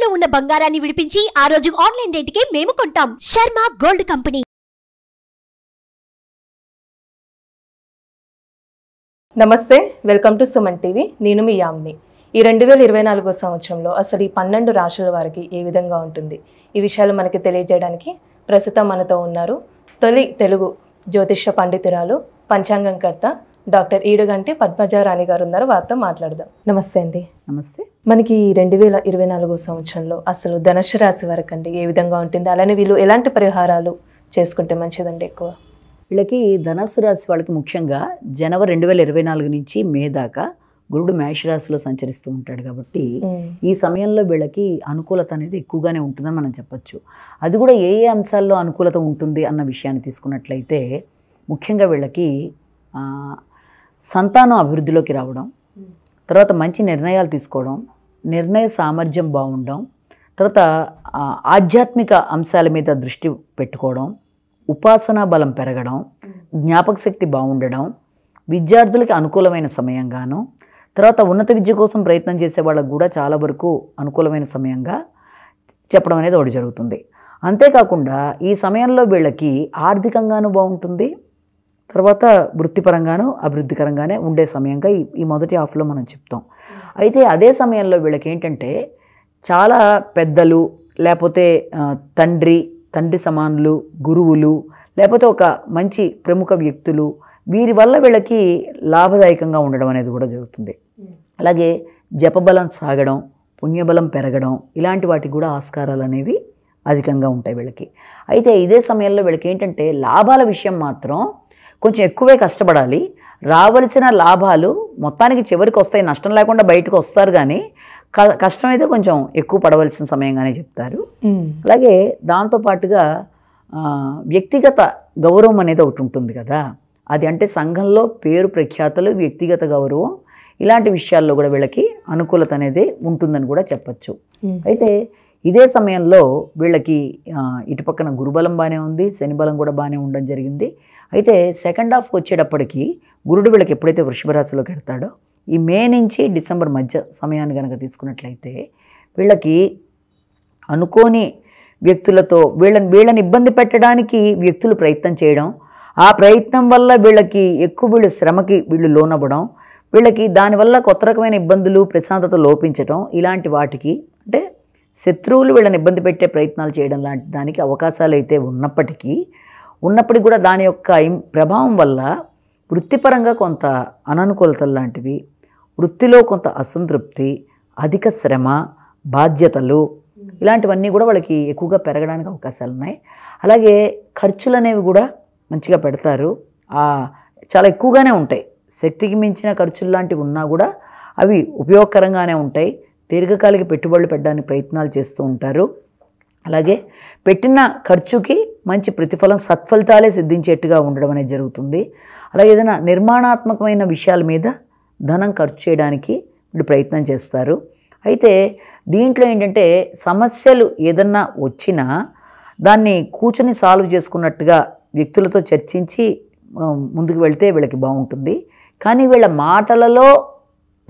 తాకట్టులో ఉన్న బంగారాన్ని విడిపించి ఆ రోజు ఆన్లైన్ రేటుకే మేము కొంటాం. Sharma gold company. నమస్తే, వెల్కమ్ టు సుమన్ టీవీ. నేను మీ యామ్ని. ఈ 2024 సంవత్సరంలో అసలు ఈ 12 రాశుల వారికి ఏ విధంగా ఉంటుంది, ఈ విషయాలు మనకి తెలియజేయడానికి ప్రస్తుతం మనతో ఉన్నారు తొలి తెలుగు జ్యోతిష్య పండితురాలు, పంచాంగంకర్త డాక్టర్ ఈడుగంటి పద్మజారాణి గారు ఉన్నారు. వారితో మాట్లాడదాం. నమస్తే అండి. నమస్తే. మనకి 2024 సంవత్సరంలో అసలు ధనుసు రాశి వరకు అండి ఏ విధంగా ఉంటుంది, అలానే వీళ్ళు ఎలాంటి పరిహారాలు చేసుకుంటే మంచిదండి? ఎక్కువ వీళ్ళకి ధనుసు రాశి వాళ్ళకి ముఖ్యంగా జనవరి 2024 నుంచి మే దాకా గురుడు మేషరాశిలో సంచరిస్తూ ఉంటాడు కాబట్టి ఈ సమయంలో వీళ్ళకి అనుకూలత అనేది ఎక్కువగానే ఉంటుందని మనం చెప్పచ్చు. అది కూడా ఏ ఏ అంశాల్లో అనుకూలత ఉంటుంది అన్న విషయాన్ని తీసుకున్నట్లయితే ముఖ్యంగా వీళ్ళకి సంతానం అభివృద్ధిలోకి రావడం, తర్వాత మంచి నిర్ణయాలు తీసుకోవడం, నిర్ణయ సామర్థ్యం బాగుండడం, తర్వాత ఆధ్యాత్మిక అంశాల మీద దృష్టి పెట్టుకోవడం, ఉపాసనా బలం పెరగడం, జ్ఞాపక శక్తి బాగుండడం, విద్యార్థులకి అనుకూలమైన సమయంగాను, తర్వాత ఉన్నత విద్య కోసం ప్రయత్నం చేసే వాళ్ళకు కూడా చాలా వరకు అనుకూలమైన సమయంగా చెప్పడం అనేది ఒకటి జరుగుతుంది. అంతేకాకుండా ఈ సమయంలో వీళ్ళకి ఆర్థికంగానూ బాగుంటుంది, తర్వాత వృత్తిపరంగాను అభివృద్ధికరంగానే ఉండే సమయంగా ఈ మొదటి హాఫ్లో మనం చెప్తాం. అయితే అదే సమయంలో వీళ్ళకి ఏంటంటే చాలా పెద్దలు, లేకపోతే తండ్రి సమానులు, గురువులు, లేకపోతే ఒక మంచి ప్రముఖ వ్యక్తులు, వీరి వల్ల వీళ్ళకి లాభదాయకంగా ఉండడం అనేది కూడా జరుగుతుంది. అలాగే జపబలం సాగడం, పుణ్యబలం పెరగడం, ఇలాంటి వాటికి కూడా ఆస్కారాలు అనేవి అధికంగా ఉంటాయి వీళ్ళకి. అయితే ఇదే సమయంలో వీళ్ళకి ఏంటంటే లాభాల విషయం మాత్రం కొంచెం ఎక్కువే కష్టపడాలి. రావలసిన లాభాలు మొత్తానికి చివరికి వస్తాయి, నష్టం లేకుండా బయటకు వస్తారు, కానీ కష్టమైతే కొంచెం ఎక్కువ పడవలసిన సమయంగానే చెప్తారు. అలాగే దాంతోపాటుగా వ్యక్తిగత గౌరవం అనేది ఒకటి ఉంటుంది కదా, అది అంటే సంఘంలో పేరు ప్రఖ్యాతలు, వ్యక్తిగత గౌరవం, ఇలాంటి విషయాల్లో కూడా వీళ్ళకి అనుకూలత అనేది ఉంటుందని కూడా చెప్పచ్చు. అయితే ఇదే సమయంలో వీళ్ళకి ఇటుపక్కన గురుబలం బాగానే ఉంది, శని బలం కూడా బాగానే ఉండడం జరిగింది. అయితే సెకండ్ హాఫ్కి వచ్చేటప్పటికి గురుడు వీళ్ళకి ఎప్పుడైతే వృషభ రాశిలోకి వెళ్తాడో ఈ మే నుంచి డిసెంబర్ మధ్య సమయాన్ని కనుక తీసుకున్నట్లయితే వీళ్ళకి అనుకోని వ్యక్తులతో వీళ్ళని ఇబ్బంది పెట్టడానికి వ్యక్తులు ప్రయత్నం చేయడం, ఆ ప్రయత్నం వల్ల వీళ్ళకి ఎక్కువ శ్రమకి లోనవ్వడం, వీళ్ళకి దానివల్ల కొత్త రకమైన ఇబ్బందులు, ప్రశాంతత లోపించడం, ఇలాంటి వాటికి అంటే శత్రువులు వీళ్ళని ఇబ్బంది పెట్టే ప్రయత్నాలు చేయడం లాంటి దానికి అవకాశాలు అయితే ఉన్నప్పటికీ కూడా దాని యొక్క ప్రభావం వల్ల వృత్తిపరంగా కొంత అననుకూలతలు లాంటివి, వృత్తిలో కొంత అసంతృప్తి, అధిక శ్రమ, బాధ్యతలు, ఇలాంటివన్నీ కూడా వాళ్ళకి ఎక్కువగా పెరగడానికి అవకాశాలు ఉన్నాయి. అలాగే ఖర్చులు అనేవి కూడా మంచిగా పెడతారు, చాలా ఎక్కువగానే ఉంటాయి. శక్తికి మించిన ఖర్చులు లాంటివి ఉన్నా కూడా అవి ఉపయోగకరంగానే ఉంటాయి. దీర్ఘకాలిక పెట్టుబడులు పెట్టడానికి ప్రయత్నాలు చేస్తూ ఉంటారు. అలాగే పెట్టిన ఖర్చుకి మంచి ప్రతిఫలం, సత్ఫలితాలే సిద్ధించేట్టుగా ఉండడం అనేది జరుగుతుంది. అలాగే ఏదైనా నిర్మాణాత్మకమైన విషయాల మీద ధనం ఖర్చు చేయడానికి వీళ్ళు ప్రయత్నం చేస్తారు. అయితే దీంట్లో ఏంటంటే సమస్యలు ఏదన్నా వచ్చినా దాన్ని కూర్చొని సాల్వ్ చేసుకున్నట్టుగా వ్యక్తులతో చర్చించి ముందుకు వెళ్తే వీళ్ళకి బాగుంటుంది. కానీ వీళ్ళ మాటలలో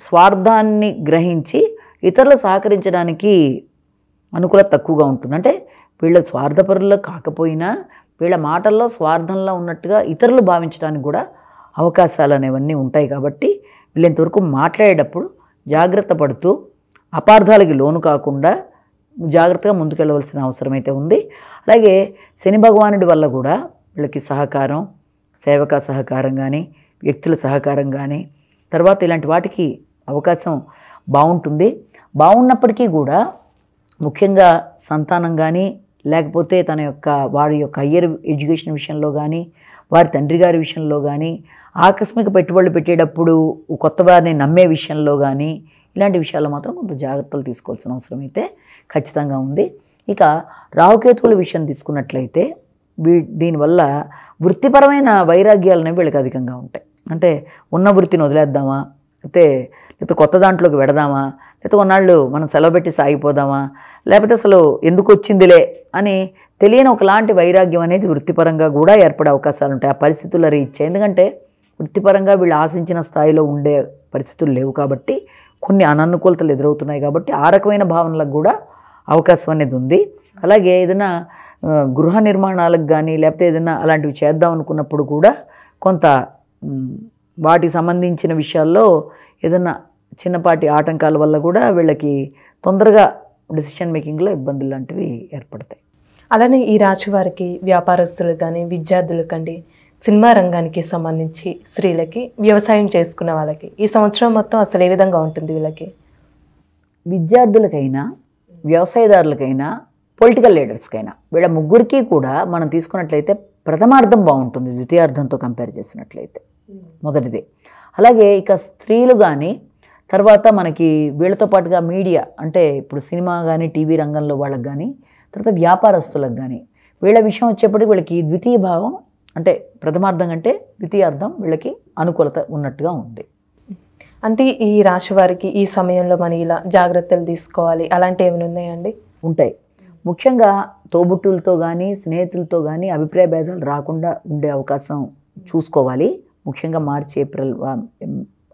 స్వార్థాన్ని గ్రహించి ఇతరులు సహకరించడానికి అనుకూలత తక్కువగా ఉంటుంది. అంటే వీళ్ళ స్వార్థపరుల్లో కాకపోయినా వీళ్ళ మాటల్లో స్వార్థంలో ఉన్నట్టుగా ఇతరులు భావించడానికి కూడా అవకాశాలు అనేవన్నీ ఉంటాయి. కాబట్టి వీళ్ళు ఇంతవరకు మాట్లాడేటప్పుడు జాగ్రత్త పడుతూ అపార్థాలకి లోను కాకుండా జాగ్రత్తగా ముందుకెళ్ళవలసిన అవసరం అయితే ఉంది. అలాగే శని భగవానుడి వల్ల కూడా వీళ్ళకి సహకారం, సేవక సహకారం కానీ, వ్యక్తుల సహకారం కానీ, తర్వాత ఇలాంటి వాటికి అవకాశం బాగుంటుంది. బాగున్నప్పటికీ కూడా ముఖ్యంగా సంతానం కానీ, లేకపోతే వారి యొక్క హయ్యర్ ఎడ్యుకేషన్ విషయంలో కానీ, వారి తండ్రి గారి విషయంలో కానీ, ఆకస్మిక పెట్టుబడులు పెట్టేటప్పుడు కొత్త వారిని నమ్మే విషయంలో కానీ, ఇలాంటి విషయాల్లో మాత్రం కొంత జాగ్రత్తలు తీసుకోవాల్సిన అవసరం అయితే ఖచ్చితంగా ఉంది. ఇక రాహుకేతువుల విషయం తీసుకున్నట్లయితే దీనివల్ల వృత్తిపరమైన వైరాగ్యాలు అనేవి వీళ్ళకి అధికంగా ఉంటాయి. అంటే ఉన్న వృత్తిని వదిలేద్దామా, లేకపోతే కొత్త దాంట్లోకి వెడదామా, లేకపోతే కొన్నాళ్ళు మనం సెలవు పెట్టి సాగిపోదామా, లేకపోతే అసలు ఎందుకు వచ్చిందిలే అని తెలియని ఒకలాంటి వైరాగ్యం అనేది వృత్తిపరంగా కూడా ఏర్పడే అవకాశాలు ఉంటాయి ఆ పరిస్థితుల రీత్యా. ఎందుకంటే వృత్తిపరంగా వీళ్ళు ఆశించిన స్థాయిలో ఉండే పరిస్థితులు లేవు కాబట్టి కొన్ని అననుకూలతలు ఎదురవుతున్నాయి కాబట్టి ఆ రకమైన భావనలకు కూడా అవకాశం అనేది ఉంది. అలాగే ఏదైనా గృహ నిర్మాణాలకు కానీ లేకపోతే ఏదైనా అలాంటివి చేద్దాం అనుకున్నప్పుడు కూడా కొంత వాటికి సంబంధించిన విషయాల్లో ఏదైనా చిన్నపాటి ఆటంకాల వల్ల కూడా వీళ్ళకి తొందరగా డెసిషన్ మేకింగ్లో ఇబ్బందులు లాంటివి ఏర్పడతాయి. అలానే ఈ రాశి వారికి వ్యాపారస్తులకు కానీ విద్యార్థులకు కానీ సినిమా రంగానికి సంబంధించి స్త్రీలకి వ్యవసాయం చేసుకున్న వాళ్ళకి ఈ సంవత్సరం మొత్తం అసలు ఏ విధంగా ఉంటుంది? వీళ్ళకి విద్యార్థులకైనా వ్యవసాయదారులకైనా పొలిటికల్ లీడర్స్కైనా వీళ్ళ ముగ్గురికి కూడా మనం తీసుకున్నట్లయితే ప్రథమార్థం బాగుంటుంది ద్వితీయార్థంతో కంపేర్ చేసినట్లయితే, మొదటిది. అలాగే ఇక స్త్రీలు కానీ తర్వాత మనకి వీళ్ళతో పాటుగా మీడియా అంటే ఇప్పుడు సినిమా కానీ టీవీ రంగంలో వాళ్ళకి కానీ తర్వాత వ్యాపారస్తులకు కానీ వీళ్ళ విషయం వచ్చేప్పటికి వీళ్ళకి ద్వితీయ భావం అంటే ప్రథమార్థం కంటే ద్వితీయార్థం వీళ్ళకి అనుకూలత ఉన్నట్టుగా ఉంది. అంటే ఈ రాశి వారికి ఈ సమయంలో మనం ఇలా జాగ్రత్తలు తీసుకోవాలి అలాంటివి ఏమైనా ఉన్నాయండి? ఉంటాయి. ముఖ్యంగా తోబుట్టులతో కానీ స్నేహితులతో కానీ అభిప్రాయ భేదాలు రాకుండా ఉండే అవకాశం చూసుకోవాలి. ముఖ్యంగా మార్చి ఏప్రిల్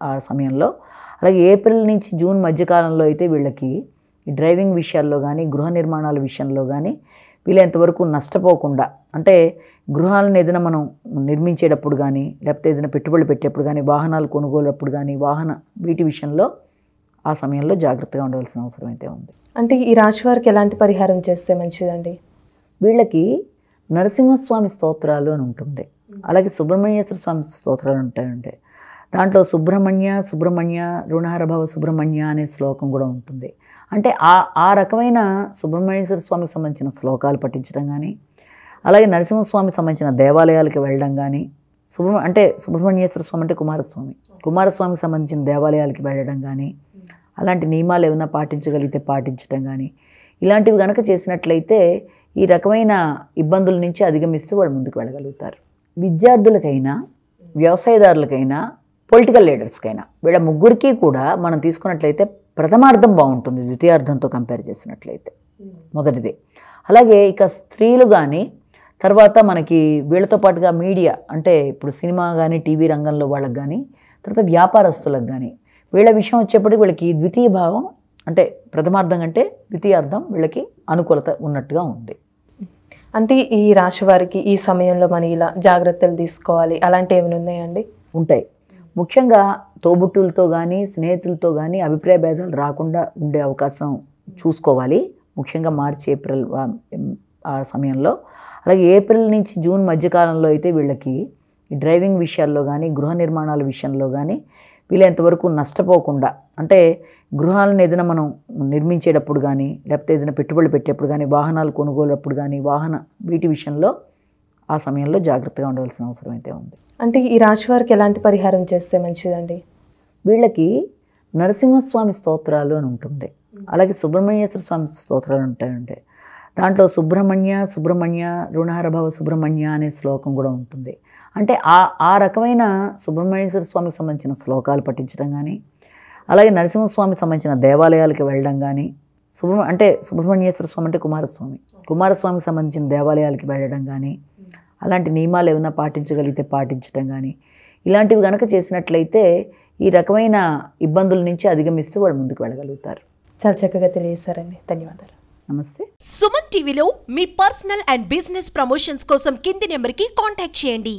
ఆ సమయంలో. అలాగే ఏప్రిల్ నుంచి జూన్ మధ్యకాలంలో అయితే వీళ్ళకి డ్రైవింగ్ విషయాల్లో కానీ గృహ నిర్మాణాల విషయంలో కానీ వీళ్ళంతవరకు నష్టపోకుండా అంటే గృహాలను ఏదైనా మనం నిర్మించేటప్పుడు కానీ లేకపోతే ఏదైనా పెట్టుబడులు పెట్టేప్పుడు కానీ వాహనాలు కొనుగోలప్పుడు కానీ వీటి విషయంలో ఆ సమయంలో జాగ్రత్తగా ఉండవలసిన అవసరం అయితే ఉంది. అంటే ఈ రాశి వారికి ఎలాంటి పరిహారం చేస్తే మంచిదండి? వీళ్ళకి నరసింహస్వామి స్తోత్రాలు అని ఉంటుంది, అలాగే సుబ్రహ్మణ్యేశ్వర స్వామి స్తోత్రాలు ఉంటాయి. దాంట్లో సుబ్రహ్మణ్య రుణహరభవ సుబ్రహ్మణ్య అనే శ్లోకం కూడా ఉంటుంది. అంటే ఆ రకమైన సుబ్రహ్మణ్యేశ్వర స్వామికి సంబంధించిన శ్లోకాలు పఠించడం కానీ అలాగే నరసింహస్వామికి సంబంధించిన దేవాలయాలకి వెళ్ళడం కానీ సుబ్రహ్మణ్యేశ్వర స్వామి అంటే కుమారస్వామికి సంబంధించిన దేవాలయాలకి వెళ్ళడం కానీ అలాంటి నియమాలు ఏమైనా పాటించగలిగితే పాటించడం కానీ ఇలాంటివి కనుక చేసినట్లయితే ఈ రకమైన ఇబ్బందుల నుంచి అధిగమిస్తూ వాళ్ళు ముందుకు వెళ్ళగలుగుతారు. విద్యార్థులకైనా వ్యవసాయదారులకైనా పొలిటికల్ లీడర్స్కైనా వీళ్ళ ముగ్గురికి కూడా మనం తీసుకున్నట్లయితే ప్రథమార్థం బాగుంటుంది ద్వితీయార్థంతో కంపేర్ చేసినట్లయితే, మొదటిది. అలాగే ఇక స్త్రీలు కానీ తర్వాత మనకి వీళ్ళతో పాటుగా మీడియా అంటే ఇప్పుడు సినిమా కానీ టీవీ రంగంలో వాళ్ళకి కానీ తర్వాత వ్యాపారస్తులకు కానీ వీళ్ళ విషయం వచ్చేప్పటికి వీళ్ళకి ద్వితీయ భావం అంటే ప్రథమార్థం కంటే ద్వితీయార్థం వీళ్ళకి అనుకూలత ఉన్నట్టుగా ఉంది. అంటే ఈ రాశి వారికి ఈ సమయంలో మనం ఇలా జాగ్రత్తలు తీసుకోవాలి అలాంటివి ఏమైనా ఉన్నాయండి? ఉంటాయి. ముఖ్యంగా తోబుట్టులతో కానీ స్నేహితులతో కానీ అభిప్రాయ భేదాలు రాకుండా ఉండే అవకాశం చూసుకోవాలి. ముఖ్యంగా మార్చి ఏప్రిల్ ఆ సమయంలో. అలాగే ఏప్రిల్ నుంచి జూన్ మధ్యకాలంలో అయితే వీళ్ళకి డ్రైవింగ్ విషయాల్లో కానీ గృహ నిర్మాణాల విషయంలో కానీ వీళ్ళంతవరకు నష్టపోకుండా అంటే గృహాలను ఏదైనా మనం నిర్మించేటప్పుడు కానీ లేకపోతే ఏదైనా పెట్టుబడులు పెట్టేప్పుడు కానీ వాహనాలు కొనుగోలప్పుడు కానీ వీటి విషయంలో ఆ సమయంలో జాగ్రత్తగా ఉండవలసిన అవసరం అయితే ఉంది. అంటే ఈ రాశి వారికి ఎలాంటి పరిహారం చేస్తే మంచిదండి? వీళ్ళకి నరసింహస్వామి స్తోత్రాలు అని ఉంటుంది, అలాగే సుబ్రహ్మణ్యేశ్వర స్వామి స్తోత్రాలు ఉంటాయి. దాంట్లో సుబ్రహ్మణ్య రుణహరభవ సుబ్రహ్మణ్య అనే శ్లోకం కూడా ఉంటుంది. అంటే ఆ రకమైన సుబ్రహ్మణ్యేశ్వర స్వామికి సంబంధించిన శ్లోకాలు పఠించడం కానీ అలాగే నరసింహస్వామికి సంబంధించిన దేవాలయాలకి వెళ్ళడం కానీ సుబ్రహ్మణ్యేశ్వర స్వామి అంటే కుమారస్వామికి సంబంధించిన దేవాలయాలకి వెళ్ళడం కానీ అలాంటి నియమాలు ఏమైనా పాటించగలిగితే పాటించడం కానీ ఇలాంటివి కనుక చేసినట్లయితే ఈ రకమైన ఇబ్బందుల నుంచి అధిగమిస్తూ వాళ్ళు ముందుకు వెళ్ళగలుగుతారు. చాలా చక్కగా తెలియజేశారండి, ధన్యవాదాలు. నమస్తే. సుమన్ టీవీలో మీ పర్సనల్ అండ్ బిజినెస్ ప్రమోషన్స్ కోసం కింది నెంబర్కి కాంటాక్ట్ చేయండి.